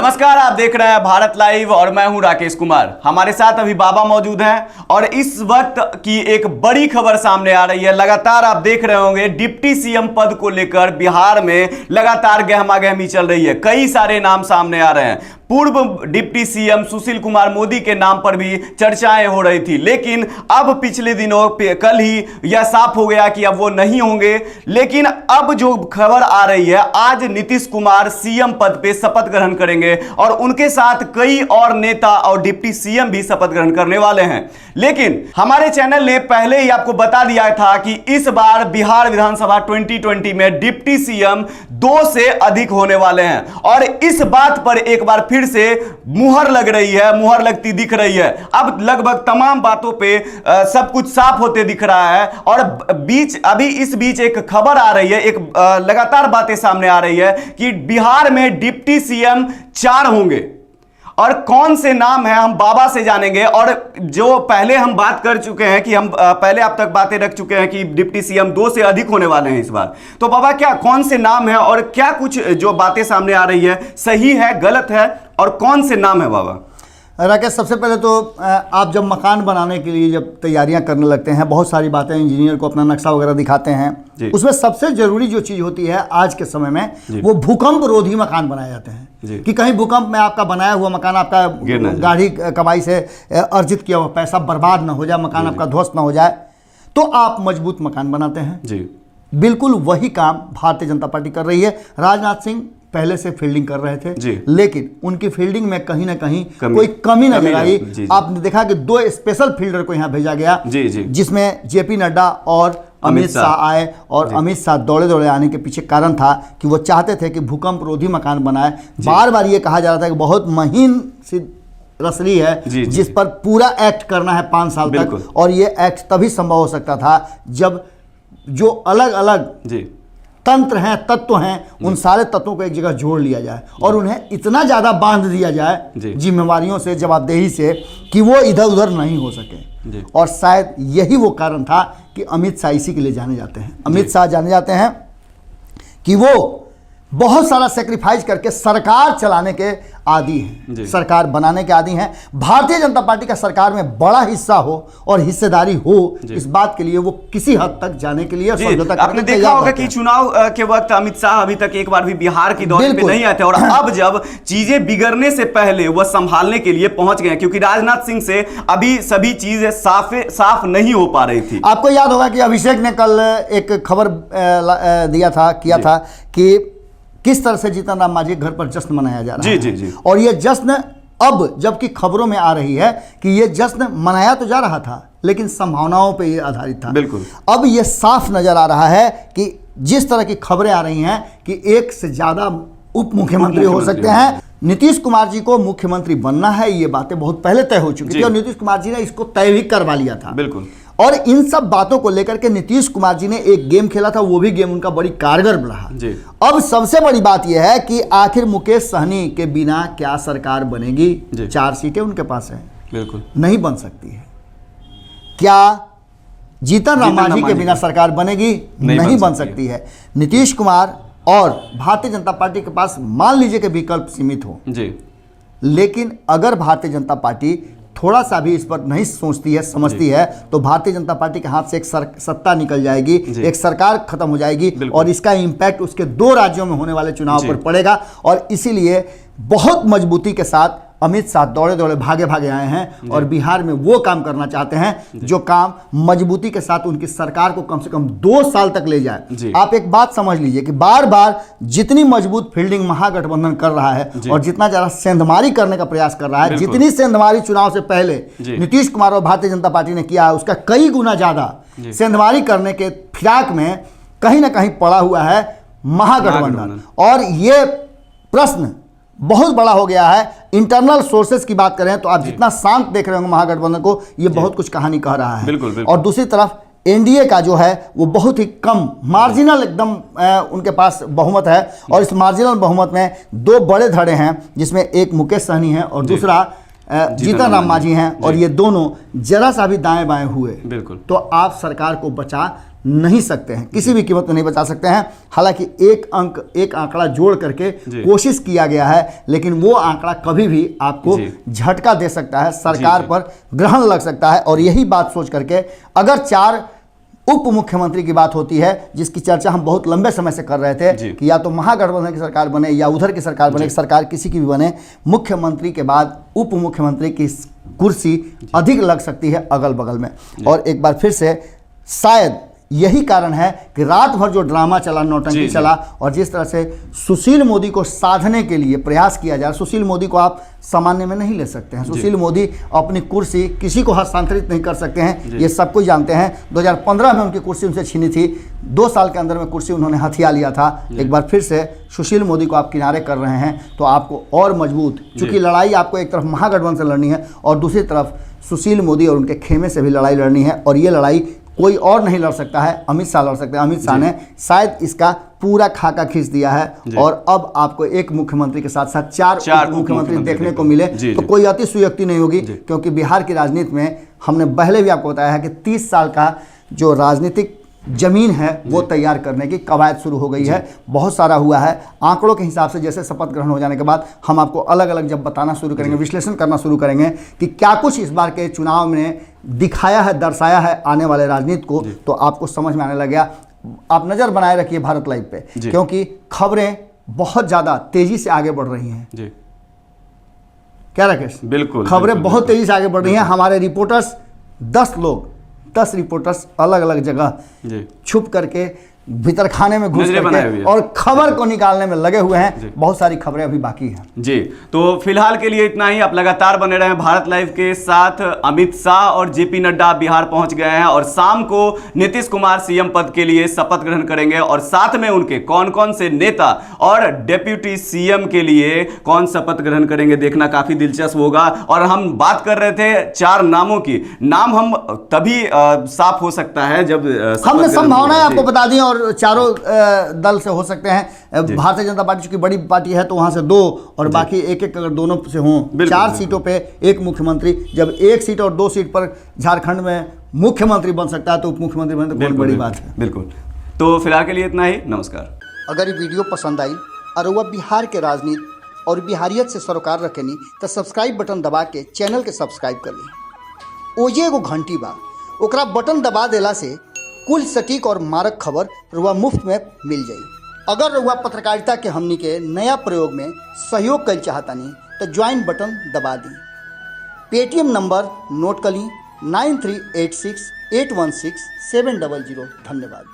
नमस्कार, आप देख रहे हैं भारत लाइव और मैं हूं राकेश कुमार। हमारे साथ अभी बाबा मौजूद हैं और इस वक्त की एक बड़ी खबर सामने आ रही है। लगातार आप देख रहे होंगे डिप्टी सीएम पद को लेकर बिहार में लगातार गहमागहमी चल रही है। कई सारे नाम सामने आ रहे हैं। पूर्व डिप्टी सीएम सुशील कुमार मोदी के नाम पर भी चर्चाएं हो रही थी, लेकिन अब पिछले दिनों कल ही यह साफ हो गया कि अब वो नहीं होंगे। लेकिन अब जो खबर आ रही है, आज नीतीश कुमार सीएम पद पे शपथ ग्रहण करेंगे और उनके साथ कई और नेता और डिप्टी सीएम भी शपथ ग्रहण करने वाले हैं। लेकिन हमारे चैनल ने पहले ही आपको बता दिया था कि इस बार बिहार विधानसभा 2020 में डिप्टी सीएम 2 से अधिक होने वाले हैं और इस बात पर एक बार फिर से मुहर लग रही है, मुहर लगती दिख रही है। अब लगभग तमाम बातों पे सब कुछ साफ होते दिख रहा है और अभी इस बीच एक खबर आ रही है, एक लगातार बातें सामने आ रही है कि बिहार में डिप्टी सीएम 4 होंगे और कौन से नाम है हम बाबा से जानेंगे। और जो पहले हम बात कर चुके हैं कि हम पहले अब तक बातें रख चुके हैं कि डिप्टी सीएम 2 से अधिक होने वाले हैं इस बार। तो बाबा क्या कौन से नाम है और क्या कुछ जो बातें सामने आ रही है सही है, गलत है और कौन से नाम है बाबा? राकेश, सबसे पहले तो आप जब मकान बनाने के लिए जब तैयारियां करने लगते हैं, बहुत सारी बातें इंजीनियर को अपना नक्शा वगैरह दिखाते हैं। उसमें सबसे जरूरी जो चीज़ होती है आज के समय में, वो भूकंप रोधी मकान बनाए जाते हैं कि कहीं भूकंप में आपका बनाया हुआ मकान, आपका गाढ़ी कमाई से अर्जित किया हुआ पैसा बर्बाद ना हो जाए, मकान आपका ध्वस्त ना हो जाए, तो आप मजबूत मकान बनाते हैं। बिल्कुल वही काम भारतीय जनता पार्टी कर रही है। राजनाथ सिंह पहले से फील्डिंग कर रहे थे, लेकिन उनकी फील्डिंग में कहीं ना कहीं कोई कमी नजर आई। आपने देखा कि 2 स्पेशल फील्डर को यहां भेजा गया, जिसमें जेपी नड्डा और अमित शाह आए। और अमित शाह दौड़े दौड़े आने के पीछे कारण था कि वो चाहते थे कि भूकंप रोधी मकान बनाए। बार बार ये कहा जा रहा था कि बहुत महीन सी रसली है जिस पर पूरा एक्ट करना है 5 साल तक, और ये एक्ट तभी संभव हो सकता था जब जो अलग अलग तंत्र हैं, तत्व हैं, उन सारे तत्वों को एक जगह जोड़ लिया जाए और उन्हें इतना ज़्यादा बांध दिया जाए जिम्मेवारियों से, जवाबदेही से, कि वो इधर उधर नहीं हो सके। और शायद यही वो कारण था कि अमित शाह इसी के लिए जाने जाते हैं। अमित शाह जाने जाते हैं कि वो बहुत सारा सेक्रीफाइस करके सरकार चलाने के आदी हैं, सरकार बनाने के आदी हैं। भारतीय जनता पार्टी का सरकार में बड़ा हिस्सा हो और हिस्सेदारी हो, इस बात के लिए वो किसी हद तक जाने के लिए समझौता करने आपने देखा होगा कि चुनाव के वक्त अमित शाह अभी तक एक बार भी बिहार की दौरे पे नहीं आए थे और अब जब चीजें बिगड़ने से पहले वह संभालने के लिए पहुंच गए, क्योंकि राजनाथ सिंह से अभी सभी चीजें साफ नहीं हो पा रही थी। आपको याद होगा कि अभिषेक ने कल एक खबर किया था कि किस तरह से जीतन राम मांझी घर पर जश्न मनाया जा रहा है। और ये जश्न अब जबकि खबरों में आ रही है कि ये जश्न मनाया तो जा रहा था, लेकिन संभावनाओं पे ये आधारित था। बिल्कुल अब ये साफ नजर आ रहा है कि जिस तरह की खबरें आ रही हैं कि 1 से ज़्यादा उप मुख्यमंत्री हो सकते हैं। नीतीश कुमार जी को मुख्यमंत्री बनना है, ये बातें बहुत पहले तय हो चुकी थी और नीतीश कुमार जी ने इसको तय भी करवा लिया था। बिल्कुल। और इन सब बातों को लेकर के नीतीश कुमार जी ने एक गेम खेला था, वो भी गेम उनका बड़ी कारगर रहा। अब सबसे बड़ी बात यह है कि आखिर मुकेश सहनी के बिना क्या सरकार बनेगी? 4 सीटें उनके पास हैं, बिल्कुल नहीं बन सकती है। क्या जीतन राम मांझी के बिना सरकार बनेगी? नहीं बन सकती है। नीतीश कुमार और भारतीय जनता पार्टी के पास मान लीजिए कि विकल्प सीमित हो, लेकिन अगर भारतीय जनता पार्टी थोड़ा सा भी इस पर नहीं सोचती है, समझती है, तो भारतीय जनता पार्टी के हाथ से एक सत्ता निकल जाएगी, एक सरकार खत्म हो जाएगी और इसका इंपैक्ट उसके 2 राज्यों में होने वाले चुनाव पर पड़ेगा। और इसीलिए बहुत मजबूती के साथ अमित शाह दौड़े दौड़े भागे भागे आए हैं और बिहार में वो काम करना चाहते हैं जो काम मजबूती के साथ उनकी सरकार को कम से कम 2 साल तक ले जाए। आप एक बात समझ लीजिए कि बार बार जितनी मजबूत फील्डिंग महागठबंधन कर रहा है और जितना ज़्यादा सेंधमारी करने का प्रयास कर रहा है, जितनी सेंधमारी चुनाव से पहले नीतीश कुमार और भारतीय जनता पार्टी ने किया है, उसका कई गुना ज़्यादा सेंधमारी करने के फिराक में कहीं ना कहीं पड़ा हुआ है महागठबंधन। और ये प्रश्न बहुत बड़ा हो गया है। इंटरनल सोर्सेस की बात करें तो आप जितना शांत देख रहे होंगे महागठबंधन को, ये बहुत कुछ कहानी कह रहा है। बिल्कुल। और दूसरी तरफ एनडीए का जो है वो बहुत ही कम मार्जिनल एकदम उनके पास बहुमत है और इस मार्जिनल बहुमत में 2 बड़े धड़े हैं, जिसमें एक मुकेश सहनी है और दूसरा जीतन राम मांझी हैं। और ये दोनों जरा सा भी दाएं बाएं हुए तो आप सरकार को बचा नहीं सकते हैं, किसी भी कीमत में नहीं बचा सकते हैं। हालांकि एक आंकड़ा जोड़ करके कोशिश किया गया है, लेकिन वो आंकड़ा कभी भी आपको झटका दे सकता है, सरकार पर ग्रहण लग सकता है। और यही बात सोच करके अगर 4 उप मुख्यमंत्री की बात होती है, जिसकी चर्चा हम बहुत लंबे समय से कर रहे थे कि या तो महागठबंधन की सरकार बने या उधर की सरकार बने, सरकार किसी की भी बने, मुख्यमंत्री के बाद उप मुख्यमंत्री की कुर्सी अधिक लग सकती है अगल बगल में। और एक बार फिर से शायद यही कारण है कि रात भर जो ड्रामा चला, नौटंकी चला, और जिस तरह से सुशील मोदी को साधने के लिए प्रयास किया जा रहा, सुशील मोदी को आप सामान्य में नहीं ले सकते हैं। सुशील मोदी अपनी कुर्सी किसी को हस्तांतरित नहीं कर सकते हैं, ये सब कुछ जानते हैं। 2015 में उनकी कुर्सी उनसे छीनी थी, 2 साल के अंदर में कुर्सी उन्होंने हथिया लिया था। एक बार फिर से सुशील मोदी को आप किनारे कर रहे हैं तो आपको और मजबूत, चूंकि लड़ाई आपको एक तरफ महागठबंधन से लड़नी है और दूसरी तरफ सुशील मोदी और उनके खेमे से भी लड़ाई लड़नी है, और ये लड़ाई कोई और नहीं लड़ सकता है, अमित शाह लड़ सकते हैं। अमित शाह ने शायद इसका पूरा खाका खींच दिया है और अब आपको एक मुख्यमंत्री के साथ साथ 4 मुख्यमंत्री देखने को मिले तो कोई अतिशयोक्ति नहीं होगी, क्योंकि बिहार की राजनीति में हमने पहले भी आपको बताया है कि 30 साल का जो राजनीतिक जमीन है वो तैयार करने की कवायद शुरू हो गई है। बहुत सारा हुआ है। आंकड़ों के हिसाब से जैसे शपथ ग्रहण हो जाने के बाद हम आपको अलग अलग जब बताना शुरू करेंगे, विश्लेषण करना शुरू करेंगे कि क्या कुछ इस बार के चुनाव में दिखाया है, दर्शाया है आने वाले राजनीति को, तो आपको समझ में आने लग गया। आप नज़र बनाए रखिए भारत लाइव पे, क्योंकि खबरें बहुत ज़्यादा तेजी से आगे बढ़ रही हैं। क्या राकेश? बिल्कुल, खबरें बहुत तेजी से आगे बढ़ रही हैं। हमारे रिपोर्टर्स 10 रिपोर्टर्स अलग अलग जगह छुप करके भीतर खाने में घुस करके और खबर को निकालने में लगे हुए हैं। बहुत सारी खबरें अभी बाकी हैं जी। तो फिलहाल के लिए इतना ही। आप लगातार बने रहे भारत लाइव के साथ। अमित शाह और जेपी नड्डा बिहार पहुंच गए हैं और शाम को नीतीश कुमार सीएम पद के लिए शपथ ग्रहण करेंगे, और साथ में उनके कौन कौन से नेता और डेप्यूटी सीएम के लिए कौन शपथ ग्रहण करेंगे देखना काफी दिलचस्प होगा। और हम बात कर रहे थे 4 नामों की, नाम हम तभी साफ हो सकता है जब हमने संभावनाएं आपको बता दी, और चारों दल से हो सकते हैं। भारतीय जनता पार्टी चूंकि बड़ी पार्टी है तो वहां से 2 और बाकी एक अगर दोनों से हों, 4 सीटों पे एक मुख्यमंत्री। जब 1 सीट और 2 सीट पर झारखंड में मुख्यमंत्री बन सकता है तो उप मुख्यमंत्री बने तो बहुत बड़ी बात है। बिल्कुल। तो फिलहाल के लिए इतना ही। नमस्कार। अगर ये वीडियो पसंद आई और वह बिहार के राजनीति और बिहारियत से सरोकार रखेनी तो सब्सक्राइब बटन दबा के चैनल के सब्सक्राइब कर ली। ओजे एगो घंटी बा, ओकरा बटन दबा देला से कुल सटीक और मारक खबर रुआ मुफ्त में मिल जाई। अगर रुआ पत्रकारिता के हमनी के नया प्रयोग में सहयोग कर चाहतानी तो ज्वाइन बटन दबा दी। पेटीएम नंबर नोट कर ली 9386816700। धन्यवाद।